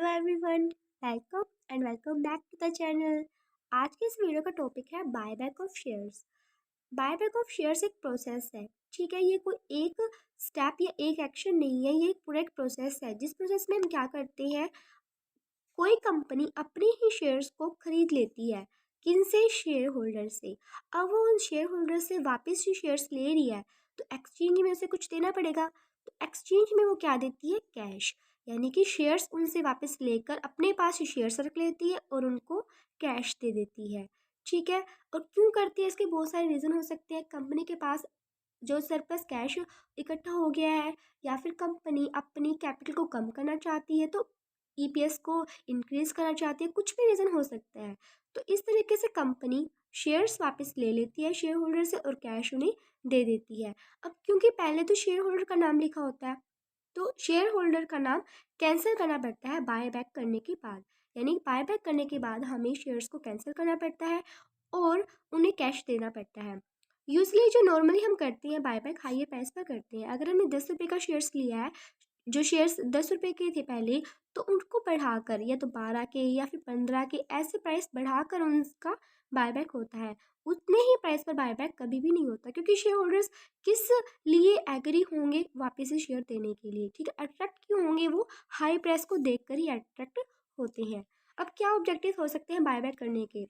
Hello everyone, welcome and welcome back to the channel. आज के इस वीडियो का टॉपिक है buyback of shares. Buyback of shares एक प्रोसेस है, ठीक है। ये कोई एक स्टेप या एक एक्शन नहीं है, ये एक पूरा एक प्रोसेस है जिस प्रोसेस में हम क्या करते हैं, कोई कंपनी अपने ही शेयर्स को खरीद लेती है। किन से? शेयर होल्डर से। अब वो उन शेयर होल्डर से वापस ही शेयर्स ले रही है तो एक्सचेंज में उसे कुछ देना पड़ेगा। तो एक्सचेंज में वो क्या देती है? कैश, यानी कि शेयर्स उनसे वापस लेकर अपने पास ही शेयर्स रख लेती है और उनको कैश दे देती है, ठीक है। और क्यों करती है, इसके बहुत सारे रीज़न हो सकते हैं। कंपनी के पास जो सरप्लस कैश इकट्ठा हो गया है, या फिर कंपनी अपनी कैपिटल को कम करना चाहती है तो ईपीएस को इंक्रीज करना चाहती है, कुछ भी रीज़न हो सकता है। तो इस तरीके से कंपनी शेयर्स वापस ले लेती है शेयर होल्डर से और कैश उन्हें दे देती है। अब क्योंकि पहले तो शेयर होल्डर का नाम लिखा होता है, तो शेयर होल्डर का नाम कैंसिल करना पड़ता है बाय बैक करने के बाद, यानी बाय बैक करने के बाद हमें शेयर्स को कैंसिल करना पड़ता है और उन्हें कैश देना पड़ता है। यूजली जो नॉर्मली हम करते हैं बाय बैक हायर प्राइस पर करते हैं। अगर हमने 10 रुपये का शेयर्स लिया है, जो शेयर्स 10 रुपये के थे पहले, तो उनको बढ़ाकर या तो 12 के या फिर 15 के ऐसे प्राइस बढ़ाकर उनका बायबैक होता है। उतने ही प्राइस पर बायबैक कभी भी नहीं होता, क्योंकि शेयर होल्डर्स किस लिए एग्री होंगे वापस से शेयर देने के लिए, ठीक है। अट्रैक्ट क्यों होंगे? वो हाई प्राइस को देखकर ही अट्रैक्ट होते हैं। अब क्या ऑब्जेक्टिव हो सकते हैं बायबैक करने के?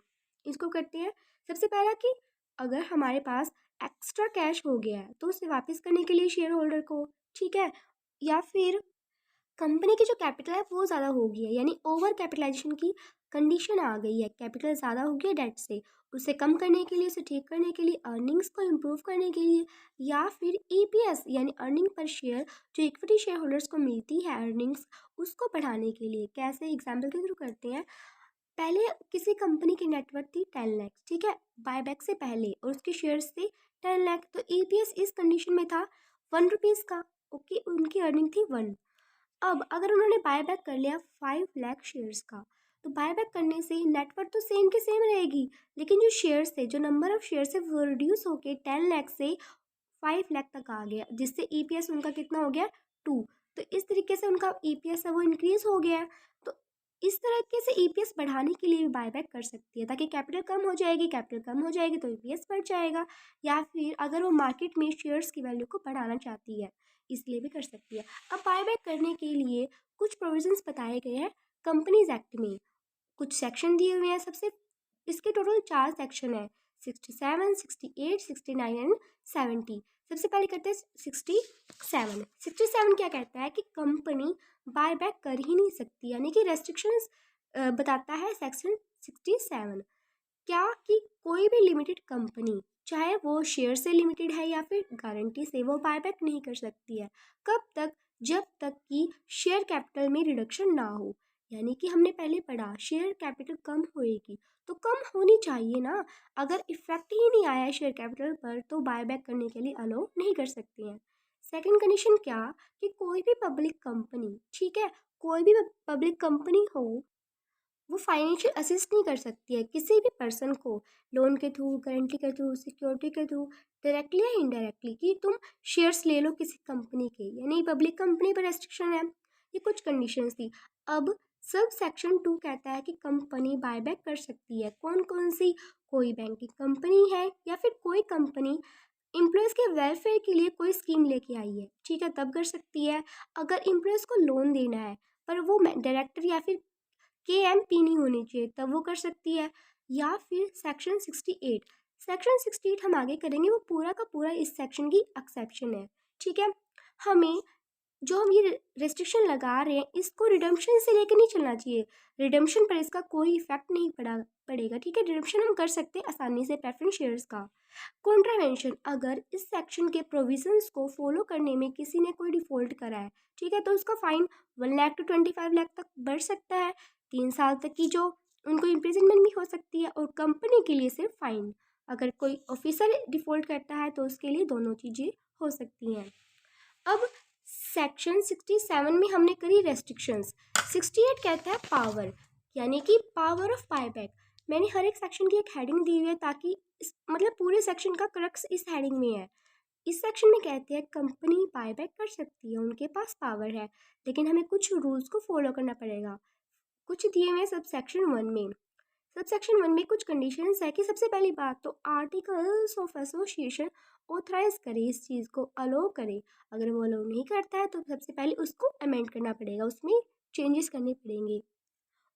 इसको करते हैं सबसे पहला कि अगर हमारे पास एक्स्ट्रा कैश हो गया है तो उसे वापस करने के लिए शेयर होल्डर को, ठीक है। या फिर कंपनी की जो कैपिटल है वो ज़्यादा हो गई है, यानी ओवर कैपिटलाइजेशन की कंडीशन आ गई है, कैपिटल ज़्यादा हो गया डेट से, उसे कम करने के लिए, उसे ठीक करने के लिए, अर्निंग्स को इम्प्रूव करने के लिए, या फिर ईपीएस यानी अर्निंग पर शेयर जो इक्विटी शेयर होल्डर्स को मिलती है अर्निंग्स, उसको बढ़ाने के लिए। कैसे? एग्जाम्पल के थ्रू करते हैं। पहले किसी कंपनी की नेटवर्थ थी 10 लाख, ठीक है, बायबैक से पहले, और उसके शेयर्स थे 10 लाख, तो ईपीएस इस कंडीशन में था 1 रुपीज़ का, ओके, उनकी अर्निंग थी 1। अब अगर उन्होंने बायबैक कर लिया 5 लाख शेयर्स का, तो बायबैक करने से नेटवर्थ तो सेम के सेम रहेगी, लेकिन जो शेयर्स थे, जो नंबर ऑफ शेयर्स है, वो रिड्यूस होके 10 लाख से 5 लाख तक आ गया, जिससे ईपीएस उनका कितना हो गया? 2। तो इस तरीके से उनका ईपीएस है वो इंक्रीज हो गया है। तो इस तरीके से ईपीएस बढ़ाने के लिए भी बायबैक कर सकती है, ताकि कैपिटल कम हो जाएगी, कैपिटल कम हो जाएगी तो ईपीएस बढ़ जाएगा। या फिर अगर वो मार्केट में शेयर्स की वैल्यू को बढ़ाना चाहती है, इसलिए भी कर सकती है। अब बायबैक करने के लिए कुछ प्रोविजंस बताए गए हैं कंपनीज एक्ट में, कुछ सेक्शन दिए हुए हैं। सबसे इसके टोटल 4 सेक्शन है, 67, 68, 69 एंड 70। सबसे पहले करते हैं 67। 67 क्या कहता है कि कंपनी बायबैक कर ही नहीं सकती, यानी कि रेस्ट्रिक्शंस बताता है सेक्शन 67। क्या? कि कोई भी लिमिटेड कंपनी, चाहे वो शेयर से लिमिटेड है या फिर गारंटी से, वो बायबैक नहीं कर सकती है। कब तक? जब तक कि शेयर कैपिटल में रिडक्शन ना हो। यानी कि हमने पहले पढ़ा शेयर कैपिटल कम होएगी, तो कम होनी चाहिए ना। अगर इफेक्ट ही नहीं आया है शेयर कैपिटल पर, तो बायबैक करने के लिए अलाउ नहीं कर सकते हैं। सेकंड कंडीशन क्या? कि कोई भी पब्लिक कंपनी, ठीक है, कोई भी पब्लिक कंपनी हो, वो फाइनेंशियल असिस्ट नहीं कर सकती है किसी भी पर्सन को, लोन के थ्रू, गारंटी के थ्रू, सिक्योरिटी के थ्रू, डायरेक्टली या इनडायरेक्टली, कि तुम शेयर्स ले लो किसी कंपनी के, यानी पब्लिक कंपनी पर रेस्ट्रिक्शन है। ये कुछ कंडीशंस थी। अब सब सेक्शन 2 कहता है कि कंपनी बायबैक कर सकती है। कौन कौन सी? कोई बैंकिंग कंपनी है या फिर कोई कंपनी एम्प्लॉयज़ के वेलफेयर के लिए कोई स्कीम लेके आई है, ठीक है, तब कर सकती है। अगर एम्प्लॉयज़ को लोन देना है पर वो डायरेक्टर या फिर केएमपी नहीं होनी चाहिए, तब वो कर सकती है। या फिर सेक्शन 68। सेक्शन 68 हम आगे करेंगे, वो पूरा का पूरा इस सेक्शन की एक्सेप्शन है, ठीक है। हमें जो हम ये रेस्ट्रिक्शन लगा रहे हैं, इसको रिडम्पशन से लेकर नहीं चलना चाहिए। रिडम्पशन पर इसका कोई इफेक्ट नहीं पड़ेगा, ठीक है। रिडम्पशन हम कर सकते हैं आसानी से प्रेफरेंस शेयर्स का। कॉन्ट्रावेंशन, अगर इस सेक्शन के प्रोविजंस को फॉलो करने में किसी ने कोई डिफॉल्ट करा है, ठीक है, तो उसका फाइन 1 लाख to 25 लाख तक बढ़ सकता है। 3 साल तक की जो उनको इम्प्रिजनमेंट भी हो सकती है, और कंपनी के लिए सिर्फ फाइन। अगर कोई ऑफिसर डिफॉल्ट करता है तो उसके लिए दोनों चीज़ें हो सकती हैं। अब सेक्शन 67 में हमने करी रेस्ट्रिक्शंस। 68 कहता है पावर, यानी कि पावर ऑफ बायबैक। मैंने हर एक सेक्शन की एक हेडिंग दी हुई है, ताकि इस मतलब पूरे सेक्शन का क्रक्स इस हेडिंग में है। इस सेक्शन में कहते हैं कंपनी बायबैक कर सकती है, उनके पास पावर है, लेकिन हमें कुछ रूल्स को फॉलो करना पड़ेगा। कुछ दिए हुए सबसेक्शन 1 में। सबसेक्शन 1 में कुछ कंडीशंस है कि सबसे पहली बात तो आर्टिकल्स ऑफ एसोसिएशन ऑथराइज करे, इस चीज़ को अलो करे। अगर वो अलो नहीं करता है तो सबसे पहले उसको अमेंड करना पड़ेगा, उसमें चेंजेस करने पड़ेंगे।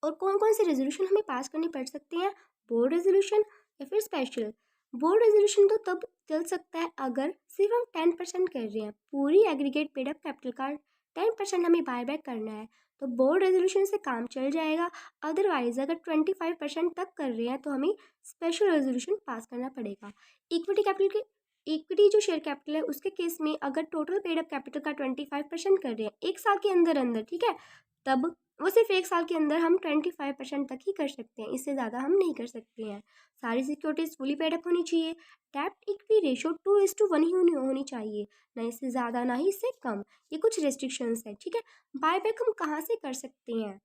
और कौन कौन से रेजोल्यूशन हमें पास करने पड़ सकते हैं? बोर्ड रेजोल्यूशन या फिर स्पेशल। बोर्ड रेजोल्यूशन तो तब चल सकता है अगर सिर्फ हम 10% कर रहे हैं, पूरी एग्रीगेट पेड अप कैपिटल का 10% हमें बायबैक करना है तो बोर्ड रेजोल्यूशन से काम चल जाएगा। अदरवाइज अगर 25% तक कर रहे हैं तो हमें स्पेशल रेजोल्यूशन पास करना पड़ेगा। इक्विटी कैपिटल के इक्विटी जो शेयर कैपिटल है उसके केस में अगर टोटल पेड अप कैपिटल का 25% कर रहे हैं 1 साल के अंदर अंदर, ठीक है, तब वो सिर्फ 1 साल के अंदर हम 25% तक ही कर सकते हैं, इससे ज़्यादा हम नहीं कर सकते हैं। सारी सिक्योरिटीज फुली पेड अप होनी चाहिए। डेब्ट इक्विटी रेशो 2:1 ही होनी चाहिए, ना इससे ज़्यादा ना ही इससे कम। ये कुछ रेस्ट्रिक्शंस है, ठीक है। बायबैक हम कहाँ से कर सकते हैं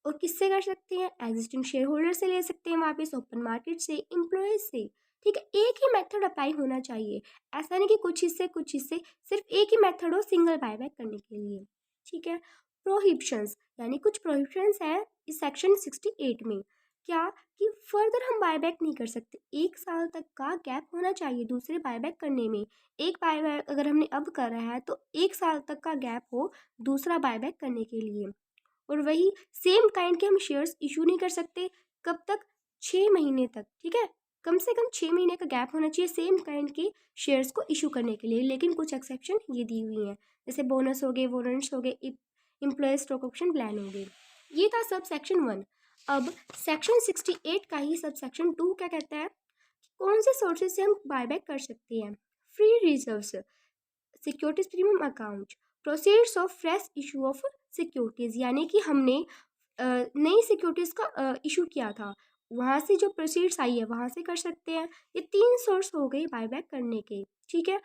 और किससे कर सकते हैं? एग्जिस्टिंग शेयर होल्डर से ले सकते हैं वापस, ओपन मार्केट से, एम्प्लॉयज से, ठीक है। एक ही मेथड अप्लाई होना चाहिए, ऐसा नहीं कि कुछ हिस्से, सिर्फ एक ही मेथड हो सिंगल बायबैक करने के लिए, ठीक है। प्रोहिबिशंस यानी कुछ प्रोहिबिशंस है इस सेक्शन 68 में। क्या कि फर्दर हम बायबैक नहीं कर सकते, 1 साल तक का गैप होना चाहिए दूसरे बायबैक करने में। एक बायबैक अगर हमने अब करा है तो 1 साल तक का गैप हो दूसरा बायबैक करने के लिए। और वही सेम काइंड के हम शेयर्स इशू नहीं कर सकते, कब तक? 6 महीने तक, ठीक है। कम से कम 6 महीने का गैप होना चाहिए सेम काइंड के शेयर्स को इशू करने के लिए, लेकिन कुछ एक्सेप्शन ये दी हुई हैं, जैसे बोनस हो गए, वारंट्स हो गए, एम्प्लॉय स्टॉक ऑप्शन प्लान हो गए। ये था सब सेक्शन 1। अब सेक्शन 68 का ही सब सेक्शन 2 क्या कहता है? कौन से सोर्सेज से हम बायबैक कर सकते हैं? Free reserves, securities premium account, proceeds of fresh issue of securities, यानी कि हमने नई सिक्योरिटीज़ का इशू किया था, वहाँ से जो प्रोसीड्स आई है वहाँ से कर सकते हैं। ये 3 सोर्स हो गए बायबैक करने के, ठीक है।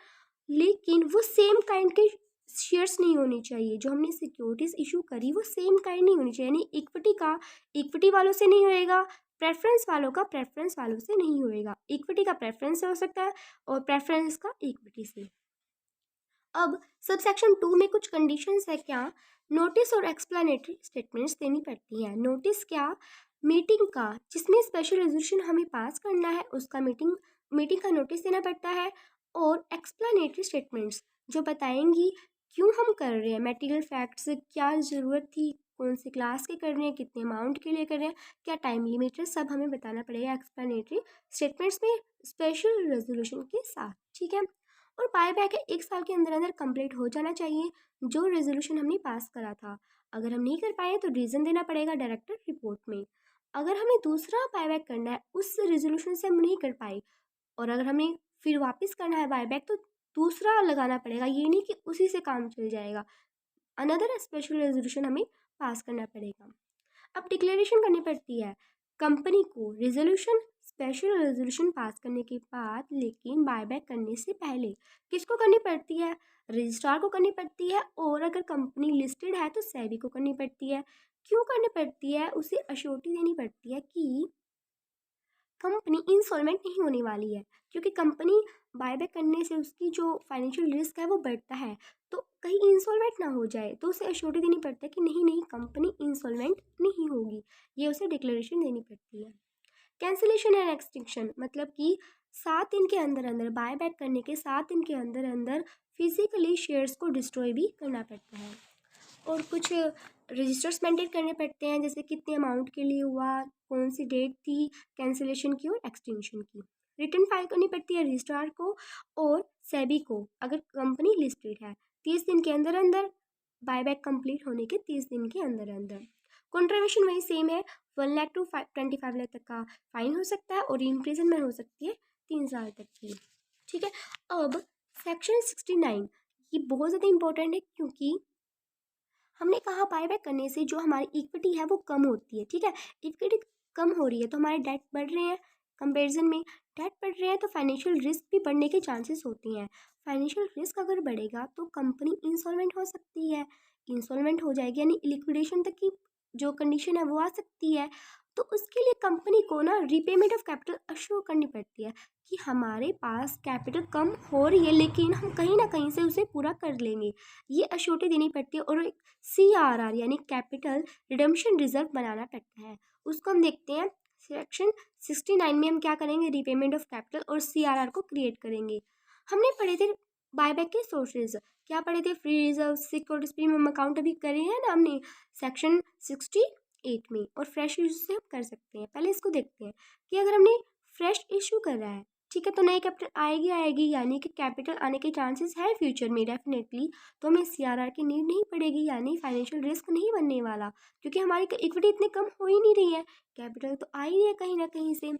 लेकिन वो सेम काइंड के शेयर्स नहीं होने चाहिए, जो हमने सिक्योरिटीज़ इशू करी वो सेम काइंड नहीं होनी चाहिए, यानी इक्विटी का इक्विटी वालों से नहीं होएगा, प्रेफरेंस वालों का प्रेफरेंस वालों से नहीं होएगा। इक्विटी का प्रेफरेंस से हो सकता है और प्रेफरेंस का इक्विटी से। अब सब सेक्शन 2 में कुछ कंडीशंस है क्या? नोटिस और एक्सप्लेनेटरी स्टेटमेंट्स देनी पड़ती हैं। नोटिस क्या? मीटिंग का, जिसमें स्पेशल रेजोल्यूशन हमें पास करना है उसका मीटिंग का नोटिस देना पड़ता है। और एक्सप्लेनेटरी स्टेटमेंट्स जो बताएंगी क्यों हम कर रहे हैं, मटेरियल फैक्ट्स, क्या ज़रूरत थी, कौन सी क्लास के कर रहे हैं, कितने अमाउंट के लिए कर रहे हैं, क्या टाइम लिमिट है, सब हमें बताना पड़ेगा एक्सप्लेनेटरी स्टेटमेंट्स में स्पेशल रेजोल्यूशन के साथ, ठीक है। और बायबैक है 1 साल के अंदर अंदर कंप्लीट हो जाना चाहिए जो रेजोल्यूशन हमने पास करा था। अगर हम नहीं कर पाए तो रीज़न देना पड़ेगा डायरेक्टर रिपोर्ट में। अगर हमें दूसरा बायबैक करना है उस रेजोल्यूशन से हम नहीं कर पाए और अगर हमें फिर वापस करना है बायबैक तो दूसरा लगाना पड़ेगा, ये नहीं कि उसी से काम चल जाएगा, अनदर स्पेशल रेजोल्यूशन हमें पास करना पड़ेगा। अब डिक्लेरेशन करनी पड़ती है कंपनी को रेजोल्यूशन, स्पेशल रेजोल्यूशन पास करने के बाद, लेकिन बायबैक करने से पहले किसको करनी पड़ती है? रजिस्ट्रार को करनी पड़ती है, और अगर कंपनी लिस्टेड है तो सेबी को करनी पड़ती है। क्यों करनी पड़ती है? उसे अश्योरिटी देनी पड़ती है कि कंपनी इंसॉल्वेंट नहीं होने वाली है, क्योंकि कंपनी बायबैक करने से उसकी जो फाइनेंशियल रिस्क है वो बढ़ता है, तो कहीं इंसॉल्वेंट ना हो जाए तो उसे अश्योरिटी देनी पड़ती है कि नहीं नहीं कंपनी इंसॉल्वेंट नहीं होगी, ये उसे डिक्लेरेशन देनी पड़ती है। कैंसिलेशन एंड एक्सटिंक्शन मतलब कि 7 दिन के अंदर अंदर, बायबैक करने के 7 दिन के अंदर अंदर फिजिकली शेयर्स को डिस्ट्रॉय भी करना पड़ता है। और कुछ रजिस्टर्स मेंटेन करने पड़ते हैं, जैसे कितने अमाउंट के लिए हुआ, कौन सी डेट थी कैंसिलेशन की और एक्सटेंशन की। रिटर्न फाइल करनी पड़ती है रजिस्ट्रार को और सेबी को अगर कंपनी लिस्टेड है 30 दिन के अंदर अंदर, बायबैक कंप्लीट होने के 30 दिन के अंदर अंदर। कॉन्ट्रीब्यूशन वही सेम है, 1 लाख टू 25 लाख तक का फाइन हो सकता है और इम्प्रिजनमेंट हो सकती है 3 साल तक की, ठीक है। अब सेक्शन 69 ये बहुत ज़्यादा इंपॉर्टेंट है, क्योंकि हमने कहा बायबैक करने से जो हमारी इक्विटी है वो कम होती है, ठीक है। इक्विटी कम हो रही है तो हमारे डेट बढ़ रहे हैं, कंपेरिजन में डेट बढ़ रहे हैं तो फाइनेंशियल रिस्क भी बढ़ने के चांसेस होते हैं। फाइनेंशियल रिस्क अगर बढ़ेगा तो कंपनी इंसॉल्वेंट हो सकती है, इंसॉल्वेंट हो जाएगी यानी लिक्विडेशन तक की जो कंडीशन है वो आ सकती है। तो उसके लिए कंपनी को ना रीपेमेंट ऑफ कैपिटल अश्योर करनी पड़ती है कि हमारे पास कैपिटल कम हो रही है लेकिन हम कहीं ना कहीं से उसे पूरा कर लेंगे, ये अश्योरिटी देनी पड़ती है। और CRR यानी कैपिटल रिडम्पशन रिजर्व बनाना पड़ता है, उसको हम देखते हैं। सेक्शन 69 में हम क्या करेंगे, रीपेमेंट ऑफ कैपिटल और CRR को क्रिएट करेंगे। हमने पढ़े थे बायबैक के सोर्सेज, क्या पढ़े थे, free reserve, securities premium account अभी करे हैं ना हमने सेक्शन 68 में, और फ्रेश इशू से हम कर सकते हैं। पहले इसको देखते हैं कि अगर हमने फ्रेश इशू कर रहा है, ठीक है, तो नई कैपिटल आएगी यानी कि कैपिटल आने के चांसेस है फ्यूचर में डेफिनेटली, तो हमें CRR की नीड नहीं पड़ेगी यानी फाइनेंशियल रिस्क नहीं बनने वाला, क्योंकि हमारी इक्विटी इतनी कम हो ही नहीं रही है, कैपिटल तो आ ही रही है कहीं ना कहीं से।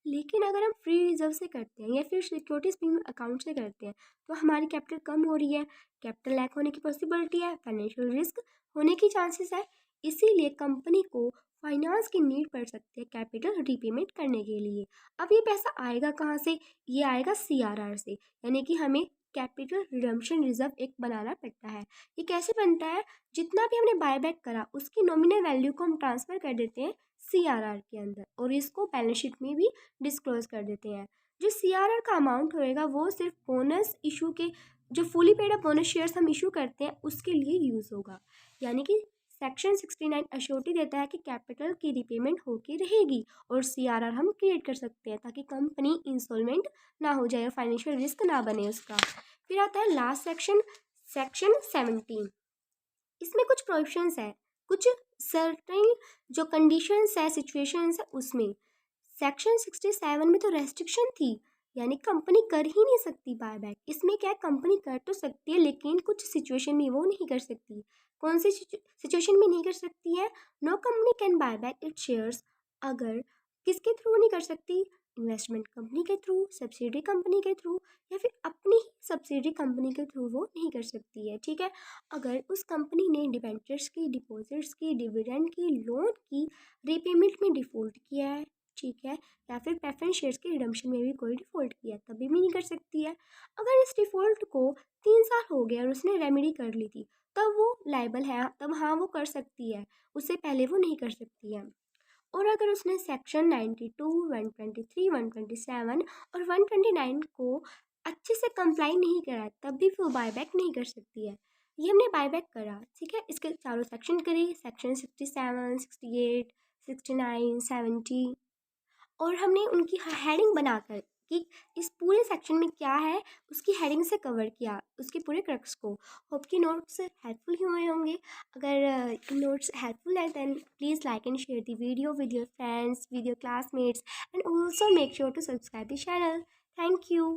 लेकिन अगर हम फ्री रिजर्व से करते हैं या फिर सिक्योरिटीज प्रीमियम अकाउंट से करते हैं तो हमारी कैपिटल कम हो रही है, कैपिटल लैक होने की पॉसिबिलिटी है, फाइनेंशियल रिस्क होने की चांसेस है, इसीलिए कंपनी को फाइनेंस की नीड पड़ सकती है कैपिटल रीपेमेंट करने के लिए। अब ये पैसा आएगा कहाँ से, ये आएगा CRR से, यानी कि हमें कैपिटल रिडम्पशन रिजर्व एक बनाना पड़ता है। ये कैसे बनता है, जितना भी हमने बायबैक करा उसकी नॉमिनल वैल्यू को हम ट्रांसफ़र कर देते हैं CRR के अंदर और इसको बैलेंस शीट में भी डिस्क्लोज कर देते हैं। जो CRR का अमाउंट होएगा वो सिर्फ बोनस इशू के, जो fully paid up bonus shares हम इशू करते हैं उसके लिए यूज़ होगा। यानी कि सेक्शन 69 अश्योरिटी देता है कि कैपिटल की रिपेमेंट होके रहेगी और CRR हम क्रिएट कर सकते हैं ताकि कंपनी इंसॉल्वेंट ना हो जाए और फाइनेंशियल रिस्क ना बने उसका। फिर आता है लास्ट सेक्शन, सेक्शन 17। इसमें कुछ प्रोविजंस है, कुछ सर्टेन जो कंडीशंस है, सिचुएशंस है उसमें। सेक्शन 67 में तो रेस्ट्रिक्शन थी, यानी कंपनी कर ही नहीं सकती बायबैक। इसमें क्या है, कंपनी कर तो सकती है लेकिन कुछ सिचुएशन में वो नहीं कर सकती। कौन सी सिचुएशन में नहीं कर सकती है, no company can buy back its shares. अगर किसके थ्रू नहीं कर सकती, इन्वेस्टमेंट कंपनी के थ्रू, सब्सिडी कंपनी के थ्रू, या फिर अपनी ही सब्सिडी कंपनी के थ्रू वो नहीं कर सकती है, ठीक है। अगर उस कंपनी ने डिबेंचर्स की, डिपॉजिट्स की, डिविडेंड की, लोन की रीपेमेंट में डिफ़ॉल्ट किया है, ठीक है, या फिर प्रेफरेंस शेयर्स के रिडम्पशन में भी कोई डिफ़ॉल्ट किया है, तभी भी नहीं कर सकती है। अगर इस डिफ़ॉल्ट को 3 साल हो गए और उसने रेमेडी कर ली थी तब वो लाइबल है, तब हाँ वो कर सकती है, उससे पहले वो नहीं कर सकती है। और अगर उसने सेक्शन 92, 123, 127 और 129 को अच्छे से कंप्लाई नहीं करा तब भी वो बायबैक नहीं कर सकती है। ये हमने बायबैक करा, ठीक है, इसके चारों सेक्शन करे, सेक्शन 67, 68, 69, 70, और हमने उनकी हेडिंग बनाकर कि इस पूरे सेक्शन में क्या है उसकी हेडिंग से कवर किया उसके पूरे क्रक्स को। होप कि नोट्स हेल्पफुल ही हुए होंगे। अगर नोट्स हेल्पफुल है then please like and share the video with your friends, with your classmates, and also make sure to subscribe the channel. Thank you.